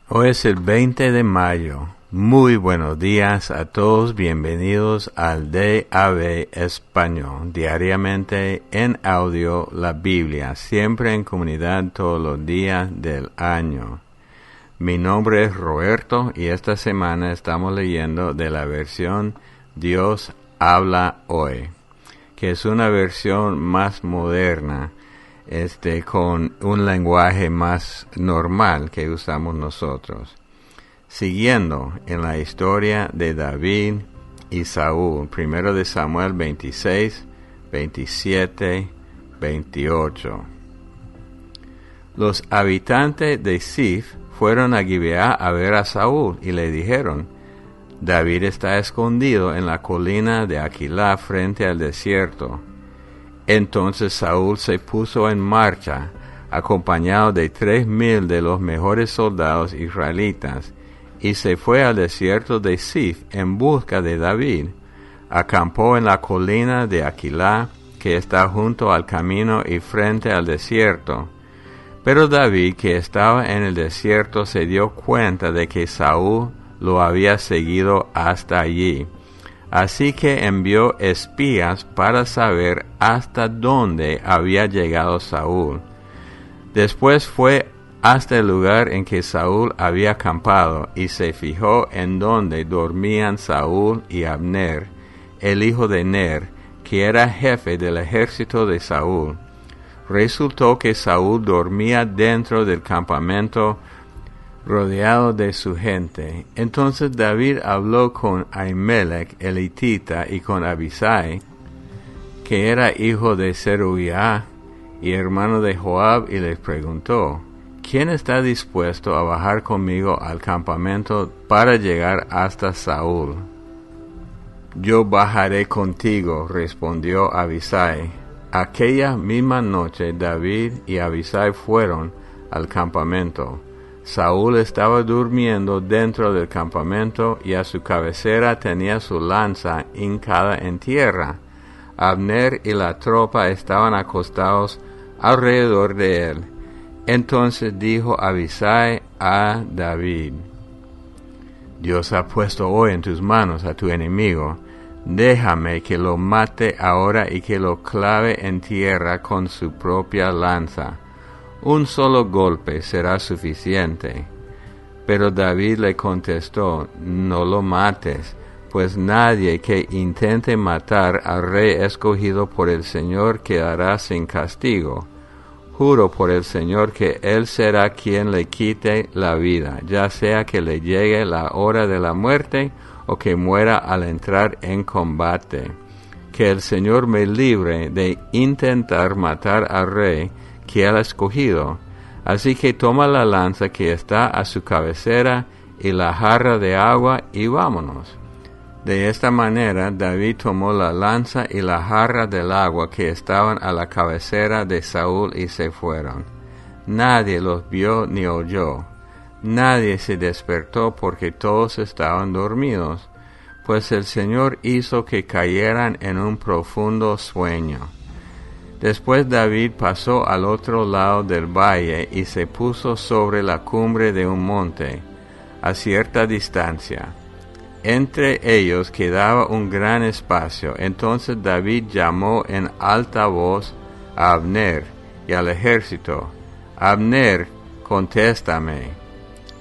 Hoy es el 20 de mayo. Muy buenos días a todos. Bienvenidos al DAB Español. Diariamente en audio la Biblia, siempre en comunidad todos los días del año. Mi nombre es Roberto y esta semana estamos leyendo de la versión Dios habla hoy, que es una versión más moderna, con un lenguaje más normal que usamos nosotros. Siguiendo en la historia de David y Saúl, 1 de Samuel 26, 27, 28. Los habitantes de Ziph fueron a Gibeá a ver a Saúl y le dijeron: David está escondido en la colina de Aquilá frente al desierto. Entonces Saúl se puso en marcha, acompañado de 3,000 de los mejores soldados israelitas, y se fue al desierto de Ziph en busca de David. Acampó en la colina de Aquilá, que está junto al camino y frente al desierto. Pero David, que estaba en el desierto, se dio cuenta de que Saúl lo había seguido hasta allí. Así que envió espías para saber hasta dónde había llegado Saúl. Después fue hasta el lugar en que Saúl había acampado y se fijó en donde dormían Saúl y Abner, el hijo de Ner, que era jefe del ejército de Saúl. Resultó que Saúl dormía dentro del campamento, rodeado de su gente. Entonces David habló con Ahimelech el hitita y con Abisai, que era hijo de Zeruiah y hermano de Joab, y les preguntó: ¿Quién está dispuesto a bajar conmigo al campamento para llegar hasta Saúl? Yo bajaré contigo, respondió Abisai. Aquella misma noche David y Abisai fueron al campamento. Saúl estaba durmiendo dentro del campamento y a su cabecera tenía su lanza hincada en tierra. Abner y la tropa estaban acostados alrededor de él. Entonces dijo Abisai a David: Dios ha puesto hoy en tus manos a tu enemigo. Déjame que lo mate ahora y que lo clave en tierra con su propia lanza. Un solo golpe será suficiente. Pero David le contestó: No lo mates, pues nadie que intente matar al rey escogido por el Señor quedará sin castigo. Juro por el Señor que Él será quien le quite la vida, ya sea que le llegue la hora de la muerte o que muera al entrar en combate. Que el Señor me libre de intentar matar al rey que Él ha escogido. Así que toma la lanza que está a su cabecera y la jarra de agua y vámonos. De esta manera David tomó la lanza y la jarra del agua que estaban a la cabecera de Saúl y se fueron. Nadie los vio ni oyó. Nadie se despertó porque todos estaban dormidos, pues el Señor hizo que cayeran en un profundo sueño. Después David pasó al otro lado del valle y se puso sobre la cumbre de un monte, a cierta distancia. Entre ellos quedaba un gran espacio. Entonces David llamó en alta voz a Abner y al ejército: Abner, contéstame.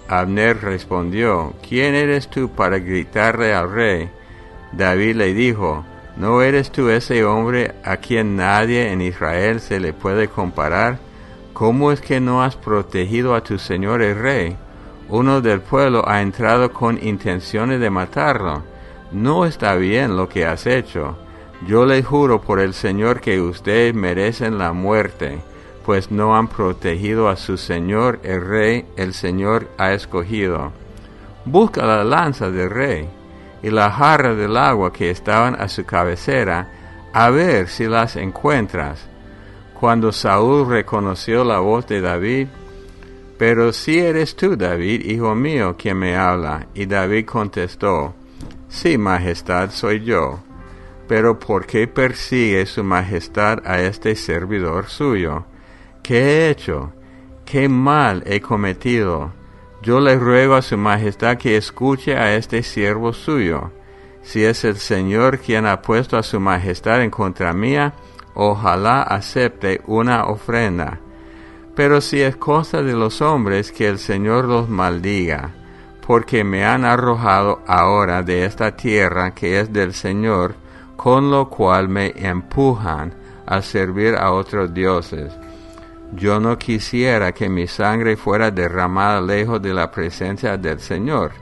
Abner respondió: ¿Quién eres tú para gritarle al rey? David le dijo: ¿No eres tú ese hombre a quien nadie en Israel se le puede comparar? ¿Cómo es que no has protegido a tu señor el rey? Uno del pueblo ha entrado con intenciones de matarlo. No está bien lo que has hecho. Yo le juro por el Señor que ustedes merecen la muerte, pues no han protegido a su señor el rey, el Señor ha escogido. Busca la lanza del rey y la jarra del agua que estaban a su cabecera, a ver si las encuentras. Cuando Saúl reconoció la voz de David: Pero si eres tú, David, hijo mío, quien me habla. Y David contestó: Sí, majestad, soy yo. Pero ¿por qué persigue su majestad a este servidor suyo? ¿Qué he hecho? ¿Qué mal he cometido? Yo le ruego a su majestad que escuche a este siervo suyo. Si es el Señor quien ha puesto a su majestad en contra mía, ojalá acepte una ofrenda. Pero si es cosa de los hombres, que el Señor los maldiga, porque me han arrojado ahora de esta tierra que es del Señor, con lo cual me empujan a servir a otros dioses. Yo no quisiera que mi sangre fuera derramada lejos de la presencia del Señor,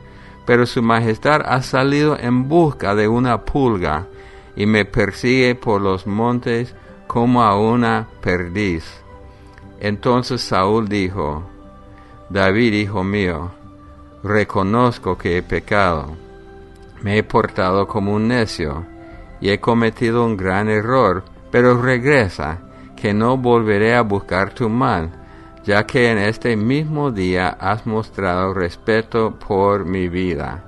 pero su majestad ha salido en busca de una pulga, y me persigue por los montes como a una perdiz. Entonces Saúl dijo: David, hijo mío, reconozco que he pecado. Me he portado como un necio, y he cometido un gran error, pero regresa, que no volveré a buscar tu mal, ya que en este mismo día has mostrado respeto por mi vida.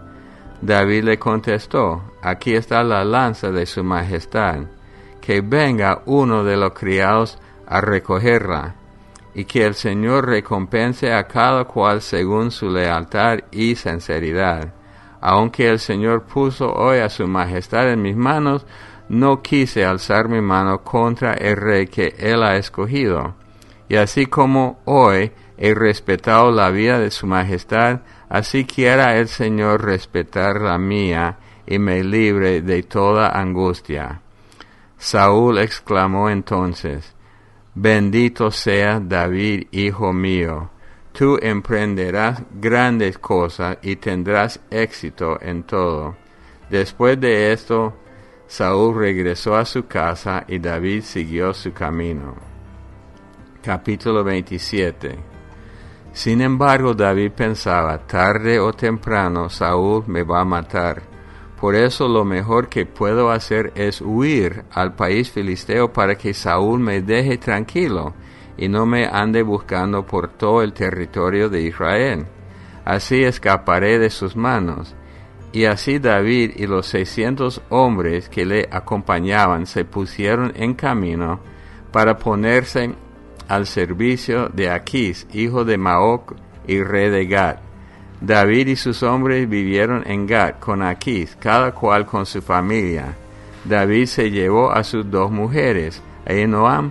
David le contestó: Aquí está la lanza de su majestad, que venga uno de los criados a recogerla, y que el Señor recompense a cada cual según su lealtad y sinceridad. Aunque el Señor puso hoy a su majestad en mis manos, no quise alzar mi mano contra el rey que él ha escogido. Y así como hoy he respetado la vida de su majestad, así quiera el Señor respetar la mía y me libre de toda angustia. Saúl exclamó entonces: Bendito sea David, hijo mío. Tú emprenderás grandes cosas y tendrás éxito en todo. Después de esto, Saúl regresó a su casa y David siguió su camino. Capítulo 27. Sin embargo, David pensaba: tarde o temprano Saúl me va a matar. Por eso lo mejor que puedo hacer es huir al país filisteo para que Saúl me deje tranquilo y no me ande buscando por todo el territorio de Israel. Así escaparé de sus manos. Y así David y los 600 hombres que le acompañaban se pusieron en camino para ponerse al servicio de Aquís, hijo de Maoc y rey de Gat. David y sus hombres vivieron en Gat con Aquís, cada cual con su familia. David se llevó a sus 2 mujeres, Ahinoam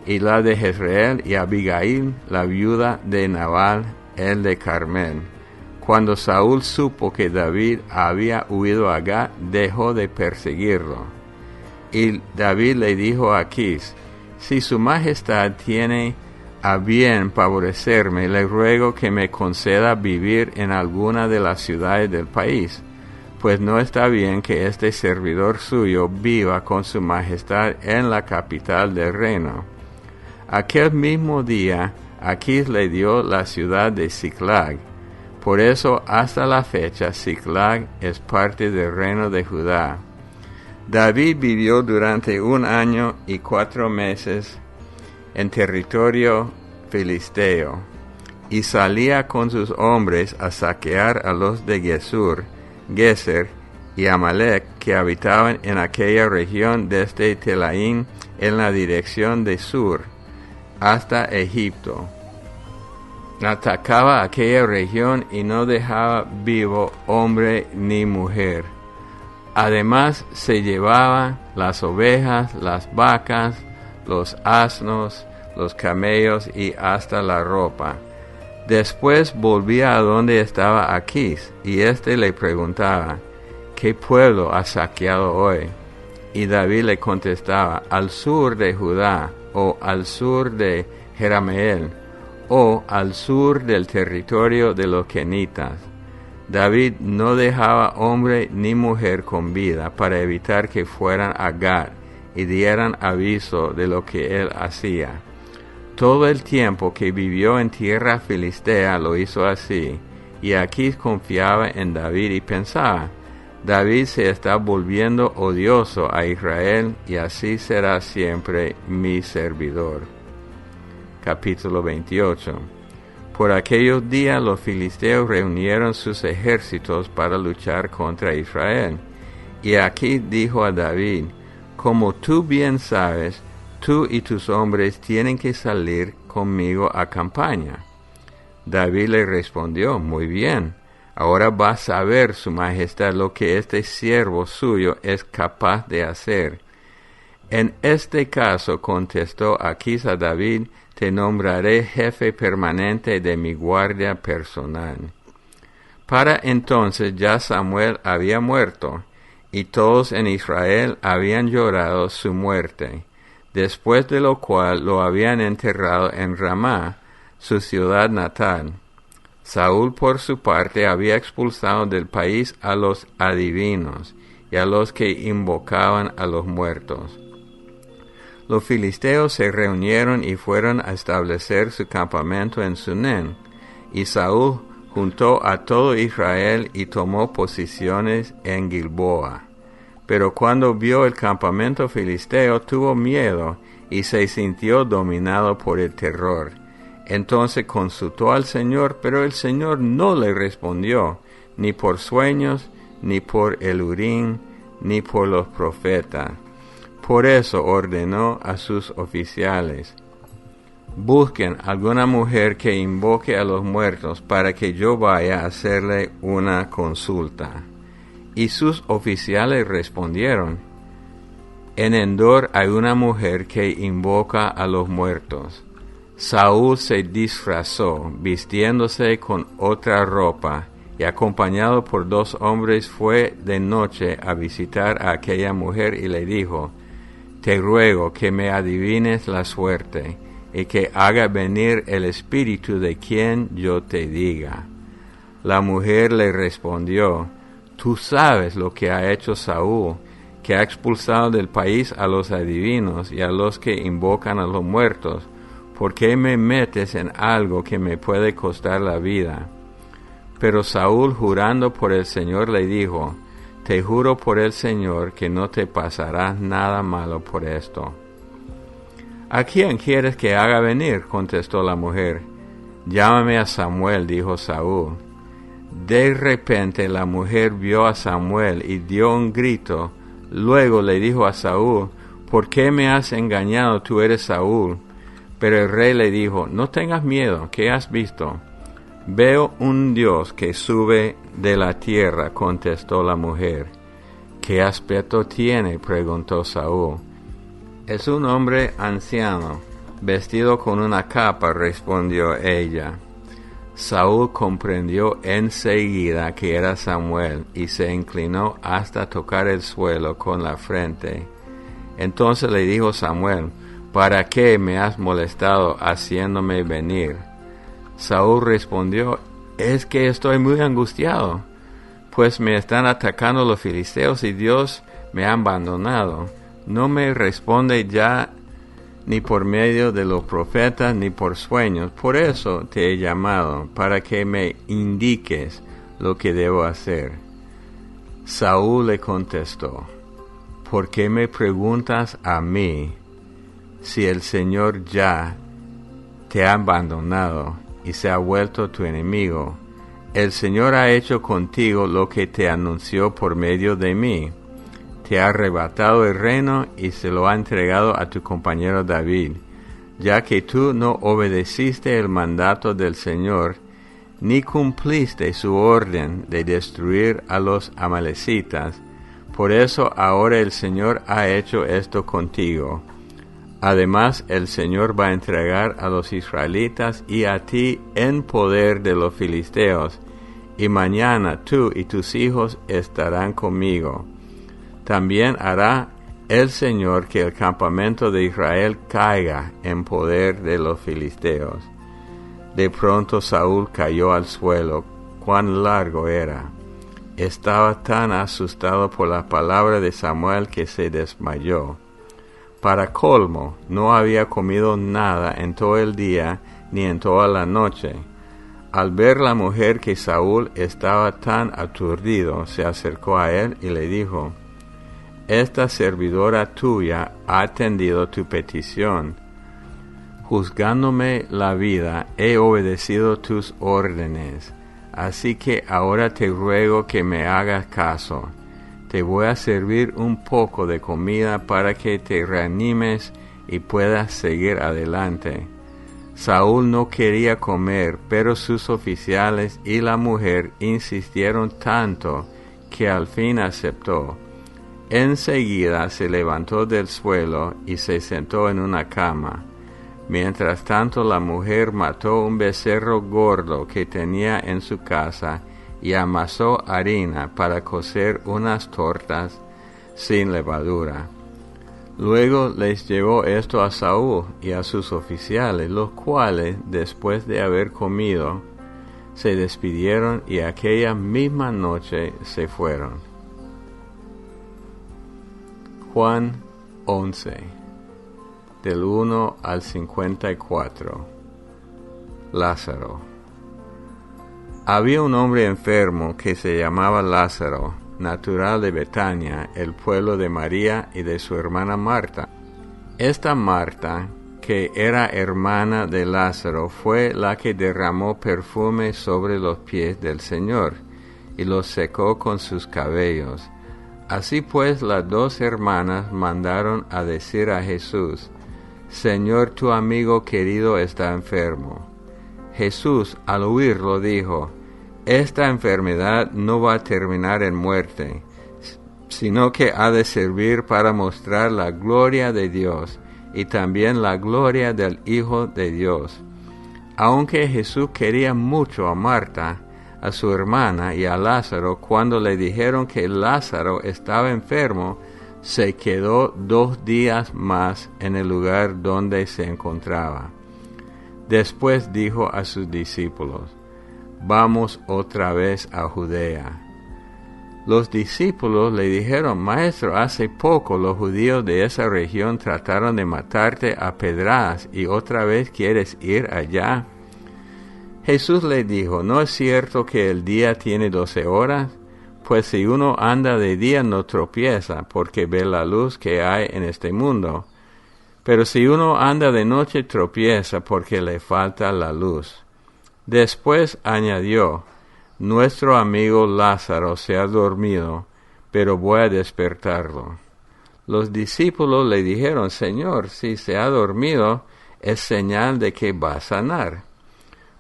y la de Jezreel, y Abigail, la viuda de Nabal, el de Carmel. Cuando Saúl supo que David había huido a Gat, dejó de perseguirlo. Y David le dijo a Aquís: Si su majestad tiene a bien favorecerme, le ruego que me conceda vivir en alguna de las ciudades del país, pues no está bien que este servidor suyo viva con su majestad en la capital del reino. Aquel mismo día, Aquís le dio la ciudad de Siclag. Por eso, hasta la fecha, Siclag es parte del reino de Judá. David vivió durante 1 año y 4 meses en territorio filisteo, y salía con sus hombres a saquear a los de Geser y Amalek, que habitaban en aquella región desde Telaín en la dirección de sur hasta Egipto. Atacaba aquella región y no dejaba vivo hombre ni mujer. Además se llevaba las ovejas, las vacas, los asnos, los camellos y hasta la ropa. Después volvía a donde estaba Aquís, y éste le preguntaba: ¿Qué pueblo has saqueado hoy? Y David le contestaba: al sur de Judá, o al sur de Jerameel, o al sur del territorio de los kenitas. David no dejaba hombre ni mujer con vida para evitar que fueran a Gat y dieran aviso de lo que él hacía. Todo el tiempo que vivió en tierra filistea lo hizo así, y Aquís confiaba en David y pensaba: David se está volviendo odioso a Israel, y así será siempre mi servidor. Capítulo 28. Por aquellos días los filisteos reunieron sus ejércitos para luchar contra Israel. Y Aquís dijo a David: Como tú bien sabes, tú y tus hombres tienen que salir conmigo a campaña. David le respondió, muy bien, ahora va a saber su majestad lo que este siervo suyo es capaz de hacer. En este caso, contestó Aquis a David, te nombraré jefe permanente de mi guardia personal. Para entonces ya Samuel había muerto, y todos en Israel habían llorado su muerte, después de lo cual lo habían enterrado en Ramá, su ciudad natal. Saúl, por su parte, había expulsado del país a los adivinos y a los que invocaban a los muertos. Los filisteos se reunieron y fueron a establecer su campamento en Sunem, y Saúl juntó a todo Israel y tomó posiciones en Gilboa. Pero cuando vio el campamento filisteo, tuvo miedo y se sintió dominado por el terror. Entonces consultó al Señor, pero el Señor no le respondió, ni por sueños, ni por el Urim, ni por los profetas. Por eso ordenó a sus oficiales, busquen alguna mujer que invoque a los muertos para que yo vaya a hacerle una consulta. Y sus oficiales respondieron, en Endor hay una mujer que invoca a los muertos. Saúl se disfrazó, vistiéndose con otra ropa, y acompañado por 2 hombres fue de noche a visitar a aquella mujer y le dijo, te ruego que me adivines la suerte, y que haga venir el espíritu de quien yo te diga. La mujer le respondió, tú sabes lo que ha hecho Saúl, que ha expulsado del país a los adivinos y a los que invocan a los muertos. ¿Por qué me metes en algo que me puede costar la vida? Pero Saúl, jurando por el Señor, le dijo, te juro por el Señor que no te pasará nada malo por esto. ¿A quién quieres que haga venir? Contestó la mujer. Llámame a Samuel, dijo Saúl. De repente la mujer vio a Samuel y dio un grito. Luego le dijo a Saúl, ¿por qué me has engañado? Tú eres Saúl. Pero el rey le dijo, no tengas miedo, ¿qué has visto? Veo un Dios que sube de la tierra, contestó la mujer. ¿Qué aspecto tiene? Preguntó Saúl. Es un hombre anciano, vestido con una capa, respondió ella. Saúl comprendió enseguida que era Samuel y se inclinó hasta tocar el suelo con la frente. Entonces le dijo Samuel, ¿para qué me has molestado haciéndome venir? Saúl respondió, es que estoy muy angustiado, pues me están atacando los filisteos y Dios me ha abandonado. No me responde ya ni por medio de los profetas ni por sueños. Por eso te he llamado, para que me indiques lo que debo hacer. Saúl le contestó, ¿por qué me preguntas a mí si el Señor ya te ha abandonado y se ha vuelto tu enemigo? El Señor ha hecho contigo lo que te anunció por medio de mí. Te ha arrebatado el reino y se lo ha entregado a tu compañero David, ya que tú no obedeciste el mandato del Señor, ni cumpliste su orden de destruir a los amalecitas. Por eso ahora el Señor ha hecho esto contigo. Además, el Señor va a entregar a los israelitas y a ti en poder de los filisteos, y mañana tú y tus hijos estarán conmigo. También hará el Señor que el campamento de Israel caiga en poder de los filisteos. De pronto Saúl cayó al suelo. Cuán largo era. Estaba tan asustado por la palabra de Samuel que se desmayó. Para colmo, no había comido nada en todo el día ni en toda la noche. Al ver la mujer que Saúl estaba tan aturdido, se acercó a él y le dijo, esta servidora tuya ha atendido tu petición. Juzgándome la vida, he obedecido tus órdenes. Así que ahora te ruego que me hagas caso. Te voy a servir un poco de comida para que te reanimes y puedas seguir adelante. Saúl no quería comer, pero sus oficiales y la mujer insistieron tanto que al fin aceptó. Enseguida se levantó del suelo y se sentó en una cama. Mientras tanto la mujer mató un becerro gordo que tenía en su casa y amasó harina para cocer unas tortas sin levadura. Luego les llevó esto a Saúl y a sus oficiales, los cuales, después de haber comido, se despidieron y aquella misma noche se fueron. Juan 11, del 1 al 54. Lázaro. Había un hombre enfermo que se llamaba Lázaro, natural de Betania, el pueblo de María y de su hermana Marta. Esta Marta, que era hermana de Lázaro, fue la que derramó perfume sobre los pies del Señor y los secó con sus cabellos. Así pues, las dos hermanas mandaron a decir a Jesús: Señor, tu amigo querido está enfermo. Jesús, al oírlo, dijo: Esta enfermedad no va a terminar en muerte, sino que ha de servir para mostrar la gloria de Dios y también la gloria del Hijo de Dios. Aunque Jesús quería mucho a Marta, a su hermana y a Lázaro, cuando le dijeron que Lázaro estaba enfermo, se quedó 2 días más en el lugar donde se encontraba. Después dijo a sus discípulos: Vamos otra vez a Judea. Los discípulos le dijeron: Maestro, hace poco los judíos de esa región trataron de matarte a pedradas y otra vez quieres ir allá. Jesús le dijo: ¿No es cierto que el día tiene 12 horas? Pues si uno anda de día no tropieza, porque ve la luz que hay en este mundo. Pero si uno anda de noche tropieza, porque le falta la luz. Después añadió: Nuestro amigo Lázaro se ha dormido, pero voy a despertarlo. Los discípulos le dijeron: Señor, si se ha dormido, es señal de que va a sanar.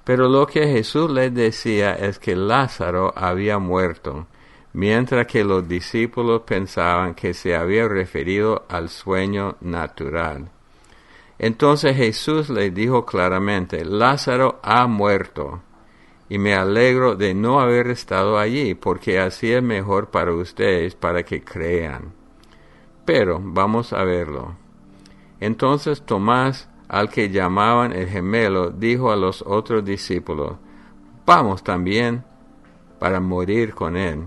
Pero lo que Jesús les decía es que Lázaro había muerto, mientras que los discípulos pensaban que se había referido al sueño natural. Entonces Jesús les dijo claramente: Lázaro ha muerto, y me alegro de no haber estado allí, porque así es mejor para ustedes, para que crean. Pero vamos a verlo. Entonces Tomás, al que llamaban el gemelo, dijo a los otros discípulos: Vamos también para morir con él.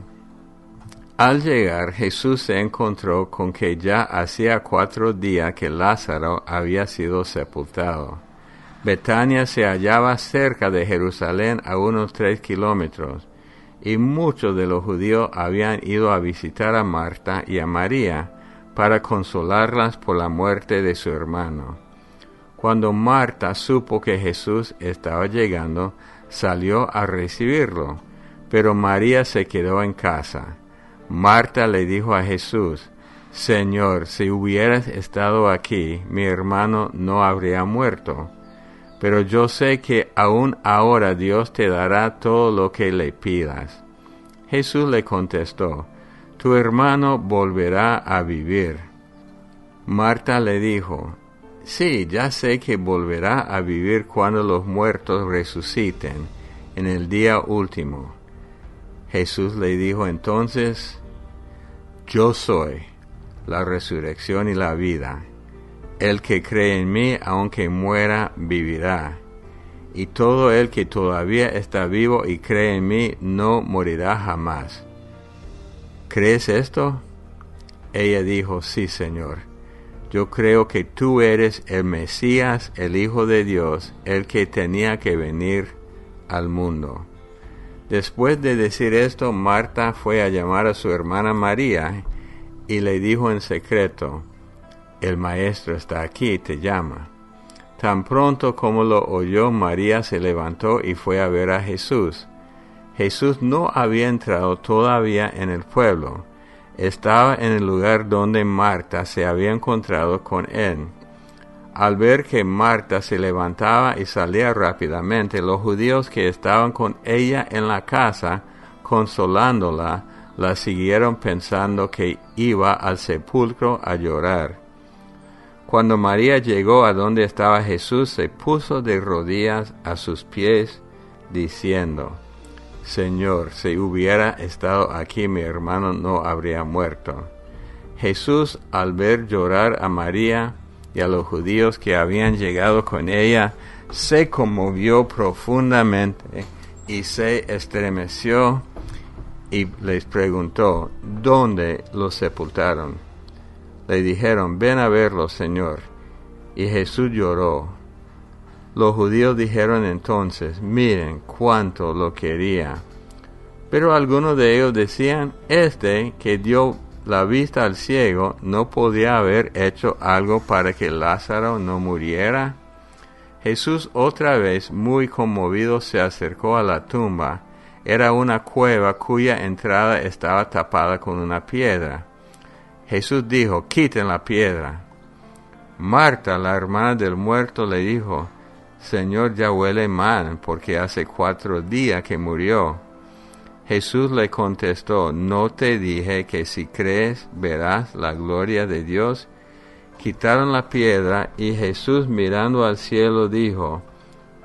Al llegar, Jesús se encontró con que ya hacía 4 días que Lázaro había sido sepultado. Betania se hallaba cerca de Jerusalén a unos 3 kilómetros, y muchos de los judíos habían ido a visitar a Marta y a María para consolarlas por la muerte de su hermano. Cuando Marta supo que Jesús estaba llegando, salió a recibirlo, pero María se quedó en casa. Marta le dijo a Jesús: Señor, si hubieras estado aquí, mi hermano no habría muerto. Pero yo sé que aún ahora Dios te dará todo lo que le pidas. Jesús le contestó: Tu hermano volverá a vivir. Marta le dijo: Sí, ya sé que volverá a vivir cuando los muertos resuciten, en el día último. Jesús le dijo entonces: Yo soy la resurrección y la vida. El que cree en mí, aunque muera, vivirá. Y todo el que todavía está vivo y cree en mí, no morirá jamás. ¿Crees esto? Ella dijo: Sí, Señor. Yo creo que tú eres el Mesías, el Hijo de Dios, el que tenía que venir al mundo. Después de decir esto, Marta fue a llamar a su hermana María y le dijo en secreto: El Maestro está aquí, te llama. Tan pronto como lo oyó, María se levantó y fue a ver a Jesús. Jesús no había entrado todavía en el pueblo. Estaba en el lugar donde Marta se había encontrado con él. Al ver que Marta se levantaba y salía rápidamente, los judíos que estaban con ella en la casa, consolándola, la siguieron pensando que iba al sepulcro a llorar. Cuando María llegó a donde estaba Jesús, se puso de rodillas a sus pies, diciendo: Señor, si hubiera estado aquí, mi hermano no habría muerto. Jesús, al ver llorar a María y a los judíos que habían llegado con ella, se conmovió profundamente y se estremeció y les preguntó: ¿dónde los sepultaron? Le dijeron: ven a verlo, Señor. Y Jesús lloró. Los judíos dijeron entonces: miren cuánto lo quería. Pero algunos de ellos decían: este que dio la vista al ciego, ¿no podía haber hecho algo para que Lázaro no muriera? Jesús, otra vez muy conmovido, se acercó a la tumba. Era una cueva cuya entrada estaba tapada con una piedra. Jesús dijo: quiten la piedra. Marta, la hermana del muerto, le dijo: Señor, ya huele mal, porque hace 4 días que murió. Jesús le contestó: ¿no te dije que si crees verás la gloria de Dios? Quitaron la piedra y Jesús, mirando al cielo, dijo: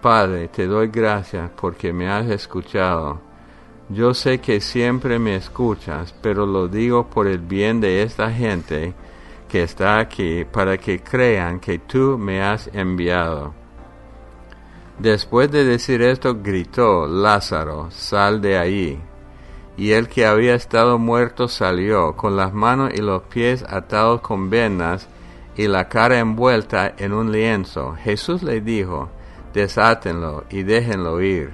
Padre, te doy gracias porque me has escuchado. Yo sé que siempre me escuchas, pero lo digo por el bien de esta gente que está aquí, para que crean que tú me has enviado. Después de decir esto, gritó: Lázaro, sal de ahí. Y el que había estado muerto salió, con las manos y los pies atados con vendas y la cara envuelta en un lienzo. Jesús le dijo: desátenlo y déjenlo ir.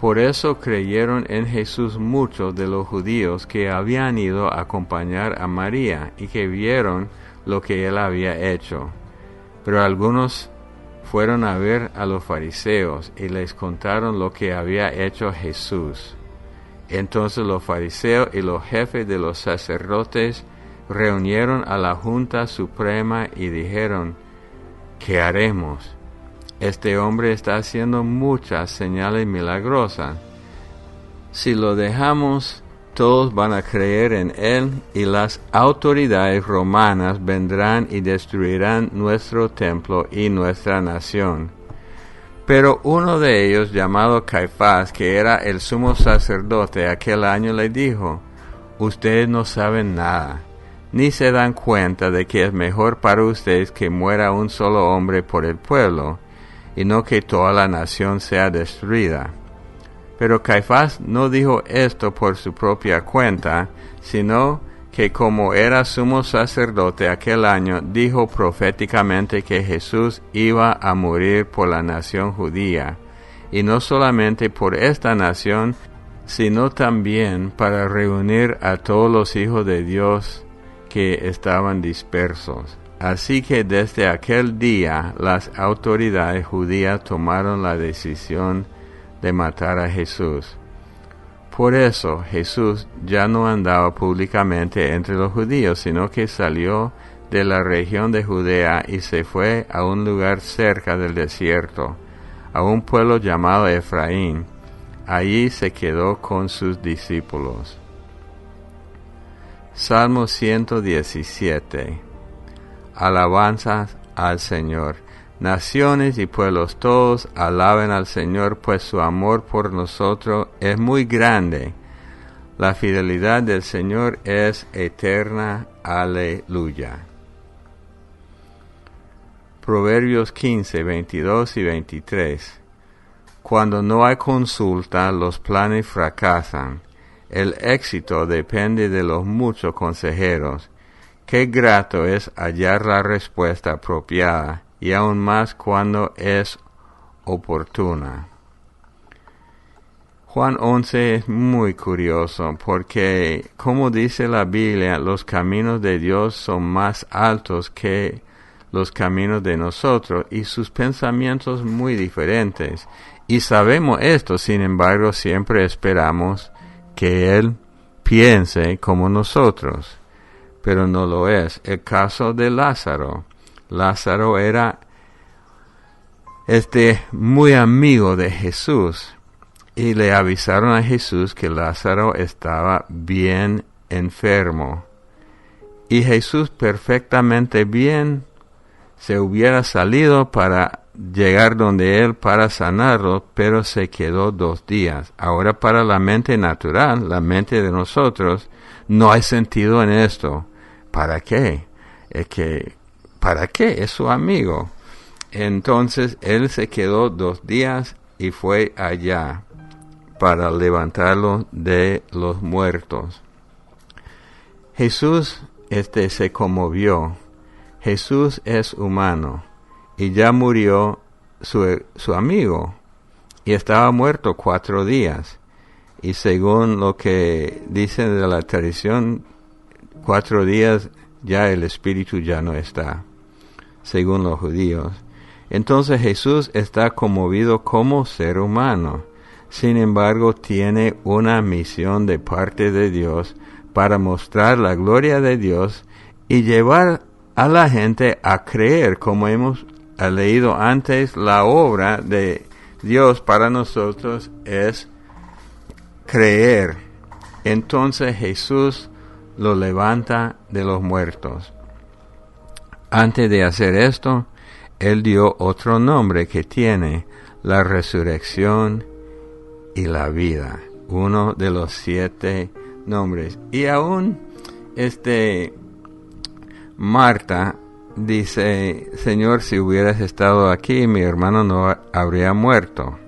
Por eso creyeron en Jesús muchos de los judíos que habían ido a acompañar a María y que vieron lo que él había hecho. Pero algunos fueron a ver a los fariseos y les contaron lo que había hecho Jesús. Entonces los fariseos y los jefes de los sacerdotes reunieron a la Junta Suprema y dijeron: ¿qué haremos? Este hombre está haciendo muchas señales milagrosas. Si lo dejamos, todos van a creer en él, y las autoridades romanas vendrán y destruirán nuestro templo y nuestra nación. Pero uno de ellos, llamado Caifás, que era el sumo sacerdote aquel año, le dijo: ustedes no saben nada, ni se dan cuenta de que es mejor para ustedes que muera un solo hombre por el pueblo, y no que toda la nación sea destruida. Pero Caifás no dijo esto por su propia cuenta, sino que como era sumo sacerdote aquel año, dijo proféticamente que Jesús iba a morir por la nación judía, y no solamente por esta nación, sino también para reunir a todos los hijos de Dios que estaban dispersos. Así que desde aquel día las autoridades judías tomaron la decisión de matar a Jesús. Por eso Jesús ya no andaba públicamente entre los judíos, sino que salió de la región de Judea y se fue a un lugar cerca del desierto, a un pueblo llamado Efraín. Allí se quedó con sus discípulos. Salmo 117. Alabanzas al Señor. Naciones y pueblos todos alaben al Señor, pues su amor por nosotros es muy grande. La fidelidad del Señor es eterna. Aleluya. Proverbios 15, 22 y 23. Cuando no hay consulta, los planes fracasan. El éxito depende de los muchos consejeros. Qué grato es hallar la respuesta apropiada, y aún más cuando es oportuna. Juan 11 es muy curioso porque, como dice la Biblia, los caminos de Dios son más altos que los caminos de nosotros y sus pensamientos muy diferentes. Y sabemos esto, sin embargo, siempre esperamos que Él piense como nosotros, pero no lo es. El caso de Lázaro. Lázaro era muy amigo de Jesús y le avisaron a Jesús que Lázaro estaba bien enfermo. Y Jesús perfectamente bien se hubiera salido para llegar donde él para sanarlo, pero se quedó 2 días. Ahora para la mente natural, la mente de nosotros, no hay sentido en esto. ¿Para qué? ¿Para qué? Es su amigo. Entonces él se quedó 2 días y fue allá para levantarlo de los muertos. Jesús se conmovió. Jesús es humano y ya murió su amigo y estaba muerto 4 días. Y según lo que dicen de la tradición, 4 días ya el espíritu ya no está, según los judíos. Entonces Jesús está conmovido como ser humano. Sin embargo, tiene una misión de parte de Dios para mostrar la gloria de Dios y llevar a la gente a creer, como hemos leído antes. La obra de Dios para nosotros es creer. Entonces Jesús lo levanta de los muertos. Antes de hacer esto, Él dio otro nombre que tiene: la resurrección y la vida. Uno de los 7 nombres. Y aún Marta dice: Señor, si hubieras estado aquí, mi hermano no habría muerto,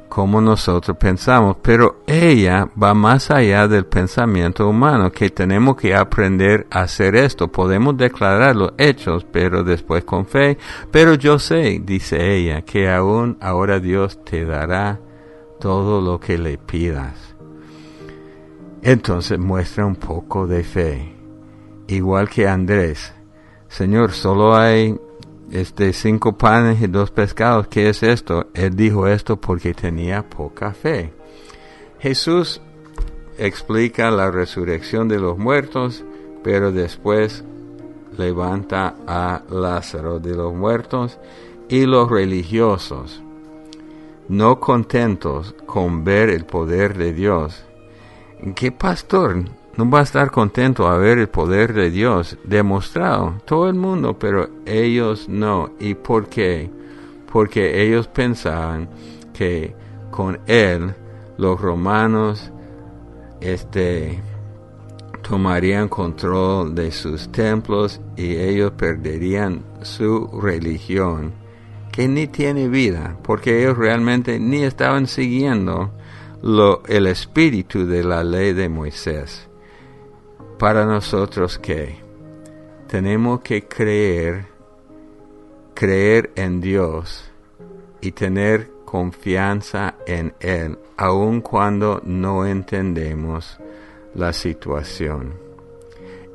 como nosotros pensamos. Pero ella va más allá del pensamiento humano, que tenemos que aprender a hacer esto. Podemos declarar los hechos, pero después con fe. Pero yo sé, dice ella, que aún ahora Dios te dará todo lo que le pidas. Entonces muestra un poco de fe. Igual que Andrés: Señor, solo hay 5 panes y 2 pescados. ¿Qué es esto? Él dijo esto porque tenía poca fe. Jesús explica la resurrección de los muertos, pero después levanta a Lázaro de los muertos. Y los religiosos, no contentos con ver el poder de Dios. ¿Qué pastor no va a estar contento a ver el poder de Dios demostrado? Todo el mundo, pero ellos no. ¿Y por qué? Porque ellos pensaban que con él los romanos tomarían control de sus templos y ellos perderían su religión, que ni tiene vida, porque ellos realmente ni estaban siguiendo el espíritu de la ley de Moisés. Para nosotros, ¿qué? Tenemos que creer en Dios y tener confianza en Él, aun cuando no entendemos la situación.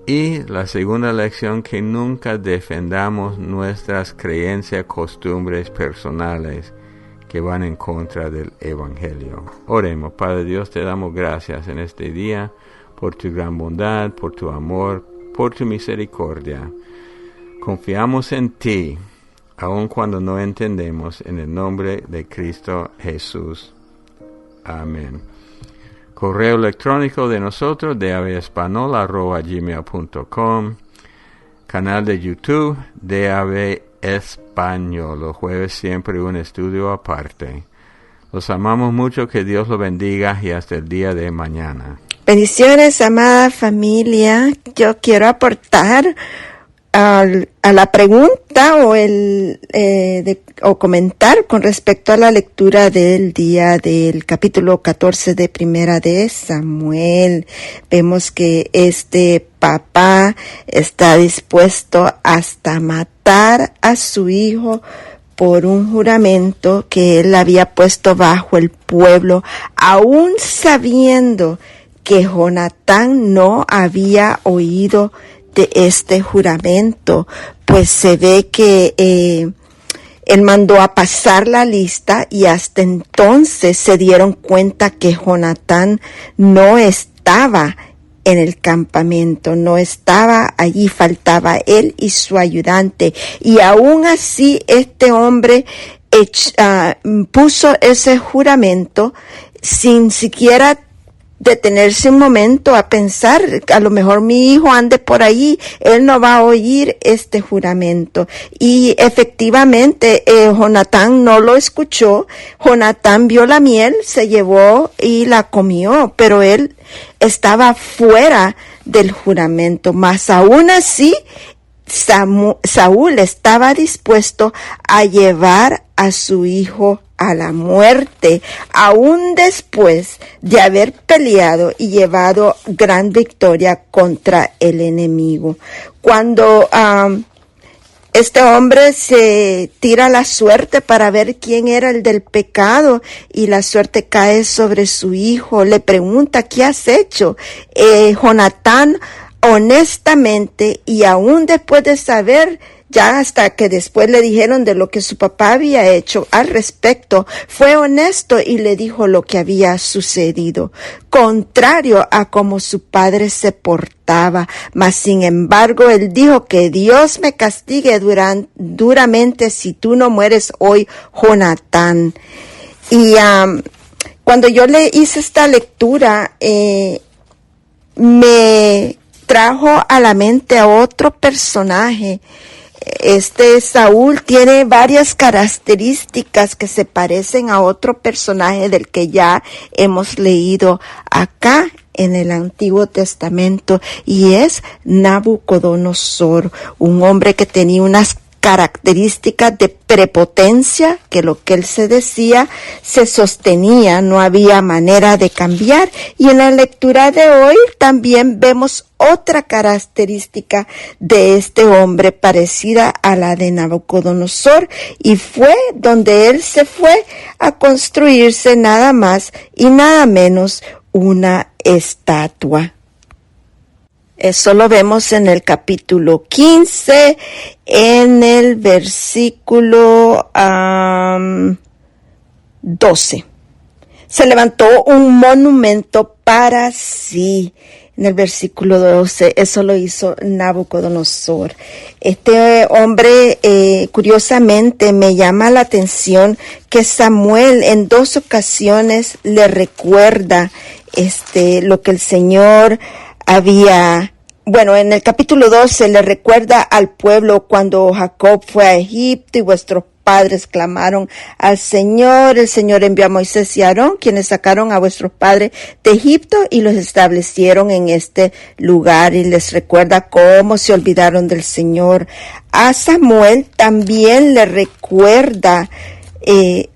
Y la segunda lección: que nunca defendamos nuestras creencias, costumbres personales que van en contra del Evangelio. Oremos. Padre Dios, te damos gracias en este día por tu gran bondad, por tu amor, por tu misericordia. Confiamos en ti, aun cuando no entendemos, en el nombre de Cristo Jesús. Amén. Correo electrónico de nosotros, davespanol@gmail.com. Canal de YouTube, DAB Español. Los jueves siempre un estudio aparte. Los amamos mucho, que Dios los bendiga y hasta el día de mañana. Bendiciones, amada familia. Yo quiero aportar a la pregunta o comentar con respecto a la lectura del día del capítulo 14 de Primera de Samuel. Vemos que este papá está dispuesto hasta matar a su hijo por un juramento que él había puesto bajo el pueblo, aún sabiendo que Jonatán no había oído de este juramento. Pues se ve que él mandó a pasar la lista y hasta entonces se dieron cuenta que Jonatán no estaba en el campamento. No estaba allí, faltaba él y su ayudante. Y aún así este hombre puso ese juramento sin siquiera detenerse un momento a pensar, a lo mejor mi hijo ande por ahí, él no va a oír este juramento. Y efectivamente, Jonatán no lo escuchó. Jonatán vio la miel, se llevó y la comió, pero él estaba fuera del juramento. Mas aún así, Saúl estaba dispuesto a llevar a su hijo a la muerte, aún después de haber peleado y llevado gran victoria contra el enemigo. Cuando este hombre se tira la suerte para ver quién era el del pecado y la suerte cae sobre su hijo, le pregunta, ¿qué has hecho? Jonatán, honestamente, y aún después de saber, ya hasta que después le dijeron de lo que su papá había hecho al respecto, fue honesto y le dijo lo que había sucedido, contrario a como su padre se portaba. Mas sin embargo, él dijo que Dios me castigue duramente si tú no mueres hoy, Jonatán. Y cuando yo le hice esta lectura, me trajo a la mente a otro personaje. Saúl tiene varias características que se parecen a otro personaje del que ya hemos leído acá en el Antiguo Testamento, y es Nabucodonosor, un hombre que tenía unas características de prepotencia, que lo que él se decía se sostenía, no había manera de cambiar. Y en la lectura de hoy también vemos otra característica de este hombre parecida a la de Nabucodonosor, y fue donde él se fue a construirse nada más y nada menos una estatua. Eso lo vemos en el capítulo 15, en el versículo 12. Se levantó un monumento para sí. En el versículo 12, eso lo hizo Nabucodonosor. Este hombre, curiosamente, me llama la atención que Samuel en 2 ocasiones le recuerda lo que el Señor había. Bueno, en el capítulo 12 le recuerda al pueblo cuando Jacob fue a Egipto y vuestros padres clamaron al Señor. El Señor envió a Moisés y a Aarón, quienes sacaron a vuestros padres de Egipto y los establecieron en este lugar, y les recuerda cómo se olvidaron del Señor. A Samuel también le recuerda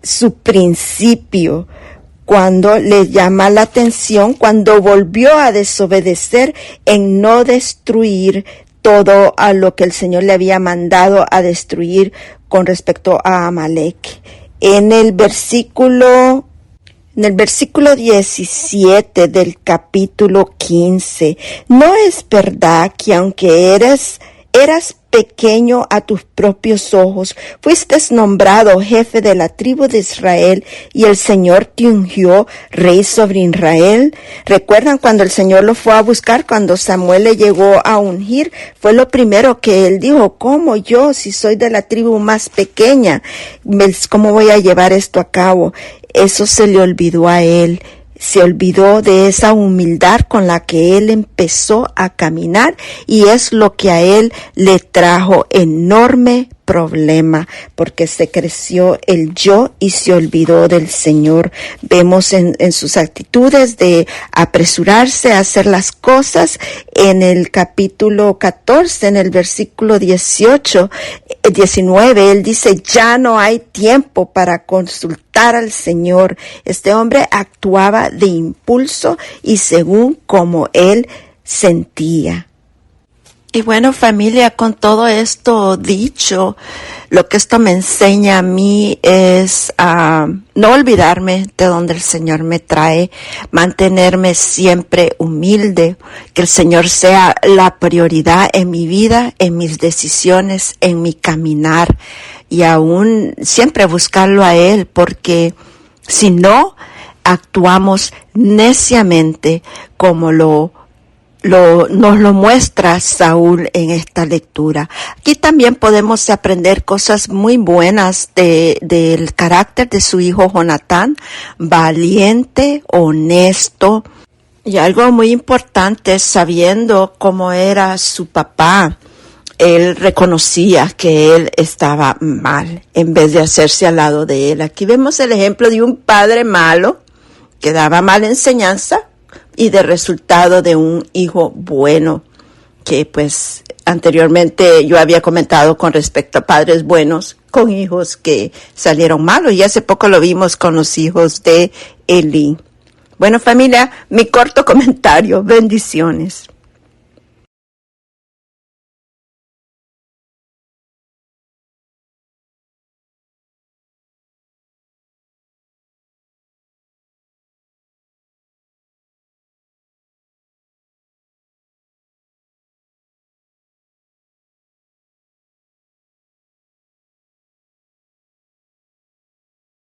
su principio, cuando le llama la atención, cuando volvió a desobedecer en no destruir todo a lo que el Señor le había mandado a destruir con respecto a Amalek. En el versículo 17 del capítulo 15, ¿no es verdad que aunque eras pequeño a tus propios ojos, fuiste nombrado jefe de la tribu de Israel, y el Señor te ungió rey sobre Israel? ¿Recuerdan cuando el Señor lo fue a buscar? Cuando Samuel le llegó a ungir, fue lo primero que él dijo: ¿cómo yo, si soy de la tribu más pequeña, cómo voy a llevar esto a cabo? Eso se le olvidó a él. Se olvidó de esa humildad con la que él empezó a caminar, y es lo que a él le trajo enorme problema, porque se creció el yo y se olvidó del Señor. Vemos en sus actitudes de apresurarse a hacer las cosas. En el capítulo 14, en el versículo 19, él dice: ya no hay tiempo para consultar al Señor. Este hombre actuaba de impulso y según como él sentía. Y bueno, familia, con todo esto dicho, lo que esto me enseña a mí es no olvidarme de donde el Señor me trae, mantenerme siempre humilde, que el Señor sea la prioridad en mi vida, en mis decisiones, en mi caminar, y aún siempre buscarlo a Él, porque si no, actuamos neciamente como lo nos lo muestra Saúl en esta lectura. Aquí también podemos aprender cosas muy buenas del carácter de su hijo Jonatán, valiente, honesto, y algo muy importante, sabiendo cómo era su papá. Él reconocía que él estaba mal en vez de hacerse al lado de él. Aquí vemos el ejemplo de un padre malo que daba mala enseñanza y de resultado de un hijo bueno, que pues anteriormente yo había comentado con respecto a padres buenos con hijos que salieron malos, y hace poco lo vimos con los hijos de Elí. Bueno, familia, mi corto comentario. Bendiciones.